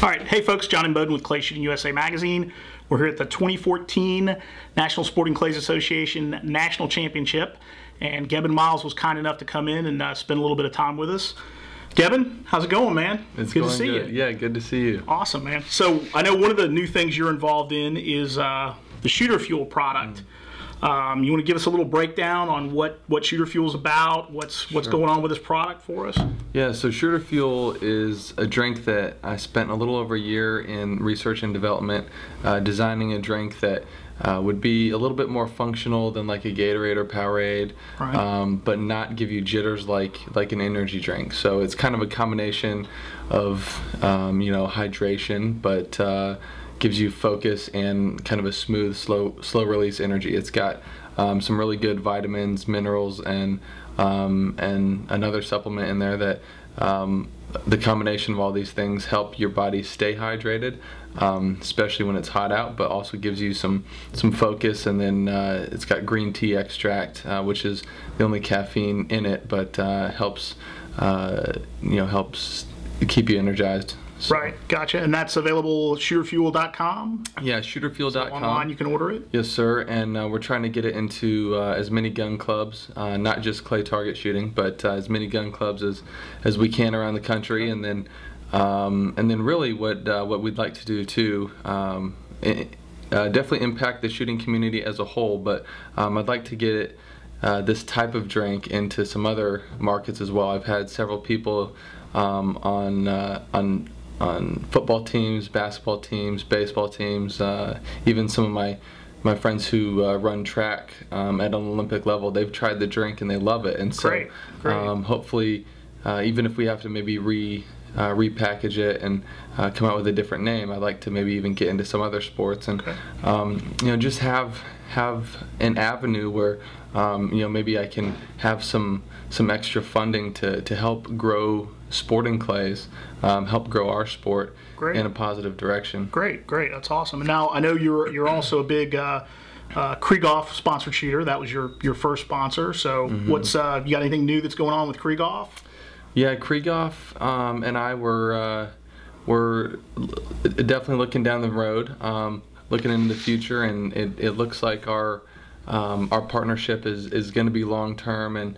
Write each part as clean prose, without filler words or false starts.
All right, hey folks, John and Bowden with ClayShootingUSA magazine. We're here at the 2014 National Sporting Clays Association National Championship, and Gebben Miles was kind enough to come in and spend a little bit of time with us. Gebben, how's it going, man? It's good going to see good. you. Yeah, good to see you. Awesome, man. So I know one of the new things you're involved in is the Shooter Fuel product. You want to give us a little breakdown on what Shooter Fuel is about, what's going on with this product for us? Yeah, so Shooter Fuel is a drink that I spent a little over a year in research and development, designing a drink that would be a little bit more functional than like a Gatorade or Powerade, right. But not give you jitters like an energy drink. So it's kind of a combination of hydration, but gives you focus and kind of a smooth, slow release energy. It's got some really good vitamins, minerals, and another supplement in there that the combination of all these things help your body stay hydrated, especially when it's hot out, but also gives you some focus. And then it's got green tea extract, which is the only caffeine in it, but helps helps keep you energized. So. Right, gotcha. And that's available at shooterfuel.com? Yeah, shooterfuel.com. So online you can order it? Yes, sir. And we're trying to get it into as many gun clubs, not just clay target shooting, but as many gun clubs as we can around the country. And then really what we'd like to do too, definitely impact the shooting community as a whole. But I'd like to get it, this type of drink into some other markets as well. I've had several people on football teams, basketball teams, baseball teams, even some of my friends who run track at an Olympic level. They've tried the drink and they love it. And so great. hopefully, even if we have to maybe repackage it and come out with a different name, I'd like to maybe even get into some other sports and just have an avenue where maybe I can have some extra funding to help grow sporting clays, help grow our sport in a positive direction. Great, that's awesome. And now I know you're also a big Krieghoff sponsored shooter. That was your first sponsor. So what's you got anything new that's going on with Krieghoff? Yeah, Krieghoff and I were definitely looking down the road, looking into the future, and it looks like our partnership is going to be long term, and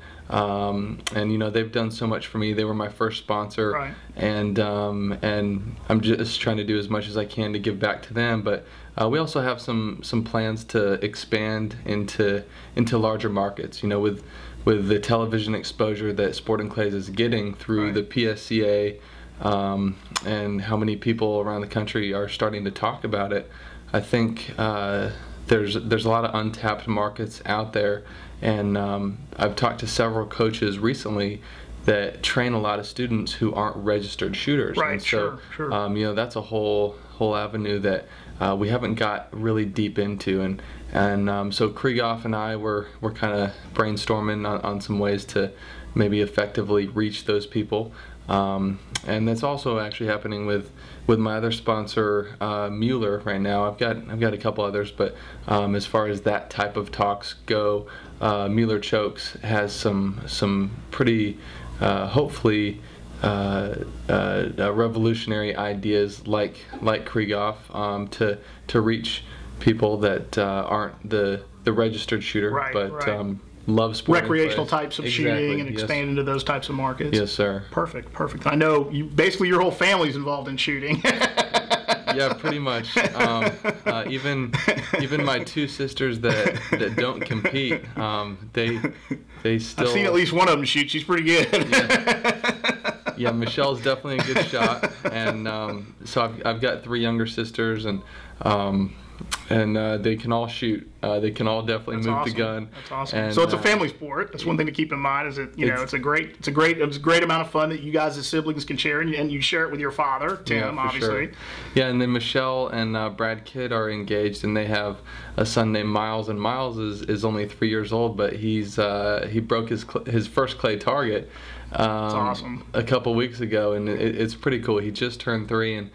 they've done so much for me. They were my first sponsor, right. and I'm just trying to do as much as I can to give back to them. But we also have some plans to expand into larger markets. With the television exposure that Sporting Clays is getting through the PSCA, and how many people around the country are starting to talk about it, I think there's a lot of untapped markets out there. And I've talked to several coaches recently that train a lot of students who aren't registered shooters. Right, and so, sure. That's a whole avenue that we haven't got really deep into. And so Krieghoff and I were kind of brainstorming on some ways to maybe effectively reach those people. And that's also actually happening with my other sponsor, Mueller, right now. I've got a couple others, but as far as that type of talks go, Mueller Chokes has some pretty hopefully revolutionary ideas like Krieghoff to reach people that aren't the registered shooter, but love sporting recreational clays. types of shooting and expand into those types of markets. Yes, sir. Perfect. I know basically your whole family's involved in shooting. Yeah, pretty much. Even my two sisters that don't compete, they still. I've seen at least one of them shoot. She's pretty good. Yeah, Michelle's definitely a good shot, and so I've got three younger sisters, and they can all shoot. They can all definitely move the gun. That's awesome. And, so it's a family sport. That's one thing to keep in mind. Is it's a great amount of fun that you guys as siblings can share, and you share it with your father, Tim, obviously. Sure. Yeah, and then Michelle and Brad Kidd are engaged, and they have a son named Miles. And Miles is only 3 years old, but he broke his first clay target. That's awesome. A couple weeks ago, and it's pretty cool. He just turned 3, and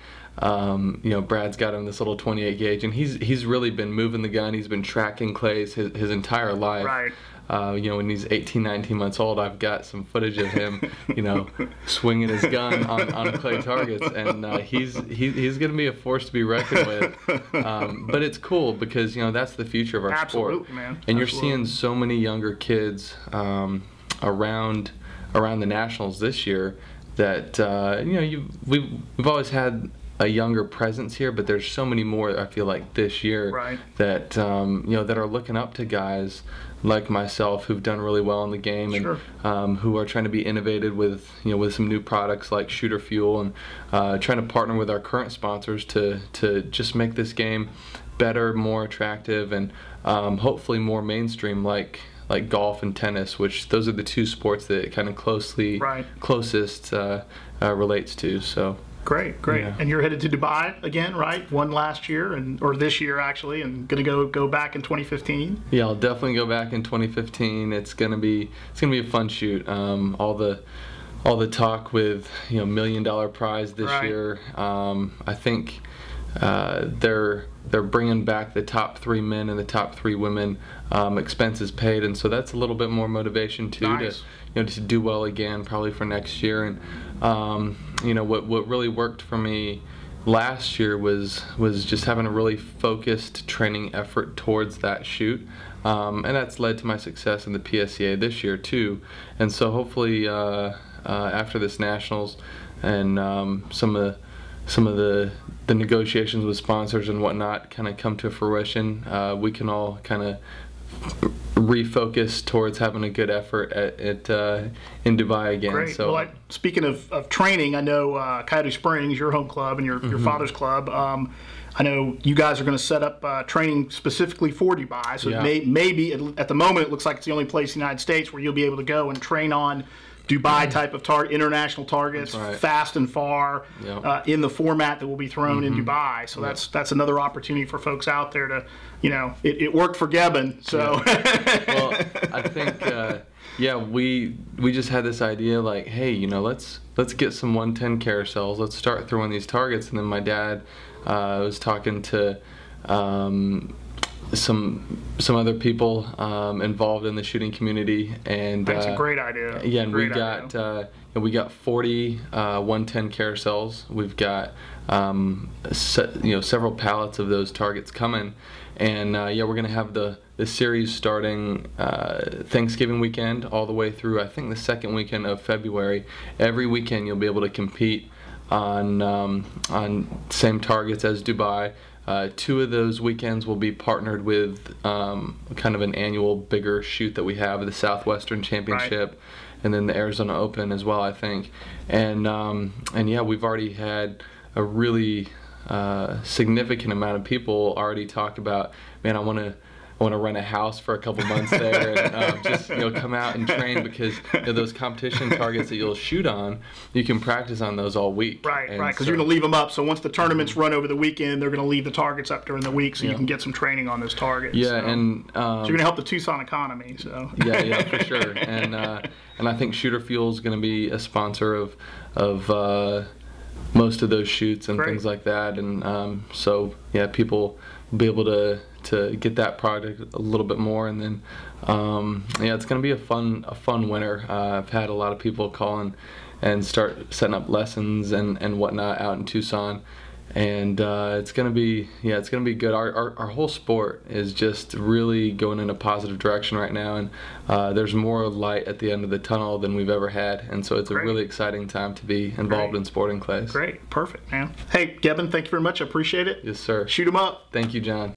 Brad's got him this little 28 gauge, and he's really been moving the gun. He's been tracking clays his entire life. Right. You know, when he's 18, 19 months old, I've got some footage of him, you know, swinging his gun on clay targets, and he's going to be a force to be reckoned with. But it's cool because, you know, that's the future of our Absolutely, sport. man. And you're Absolutely. seeing so many younger kids around the nationals this year that you know, we've always had a younger presence here, but there's so many more, I feel like, this year Right. that you know, that are looking up to guys like myself who've done really well in the game, Sure. and who are trying to be innovative with, you know, with some new products like Shooter Fuel, and trying to partner with our current sponsors to just make this game better, more attractive, and hopefully more mainstream, like golf and tennis, which those are the two sports that it kind of closest relates to. So Great. Yeah. And you're headed to Dubai again, right? One last year, or this year actually, and going to go back in 2015. yeah, I'll definitely go back in 2015. It's gonna be a fun shoot. All the talk with, you know, $1 million prize this Right. year. I think they're bringing back the top 3 men and the top 3 women, expenses paid, and so that's a little bit more motivation too. Nice. To do well again, probably for next year. And you know, what really worked for me last year was just having a really focused training effort towards that shoot, and that's led to my success in the PSCA this year too. And so hopefully after this nationals and some of the negotiations with sponsors and whatnot kind of come to fruition, we can all kind of refocus towards having a good effort in Dubai again. Great. So, Well, speaking of training, I know Coyote Springs, your home club, and your father's club. I know you guys are going to set up training specifically for Dubai. So Yeah. maybe at the moment it looks like it's the only place in the United States where you'll be able to go and train on Dubai type of international targets, That's right. fast and far, Yep. in the format that will be thrown in Dubai. So that's another opportunity for folks out there to, you know, it worked for Gebben. So well, I think yeah, we just had this idea like, hey, you know, let's get some 110 carousels. Let's start throwing these targets. And then my dad was talking to some other people involved in the shooting community, and that's a great idea. yeah, and Great we got 40 110 carousels. We've got you know, several pallets of those targets coming, and yeah, we're gonna have the series starting Thanksgiving weekend all the way through, I think, the second weekend of February. Every weekend you'll be able to compete on same targets as Dubai. 2 of those weekends will be partnered with kind of an annual bigger shoot that we have, the Southwestern Championship, right, and then the Arizona Open as well, I think. And yeah, we've already had a really significant amount of people already talk about, man, I want to rent a house for a couple months there, and just, you know, come out and train, because, you know, those competition targets that you'll shoot on, you can practice on those all week. Right, and right, because so, you're going to leave them up. So once the tournaments run over the weekend, they're going to leave the targets up during the week, so you can get some training on those targets. Yeah, so, and so you're going to help the Tucson economy. So yeah, for sure. And I think Shooter Fuel is going to be a sponsor of most of those shoots and Great. things like that. And so yeah, people will be able to get that product a little bit more. And then yeah, it's going to be a fun winter. I've had a lot of people call and start setting up lessons and whatnot out in Tucson, and it's going to be good. Our whole sport is just really going in a positive direction right now, and there's more light at the end of the tunnel than we've ever had, and so it's a really exciting time to be involved in sporting clays. Great, perfect, man. Hey, Gebben, thank you very much. I appreciate it. Yes, sir. Shoot 'em up. Thank you, John.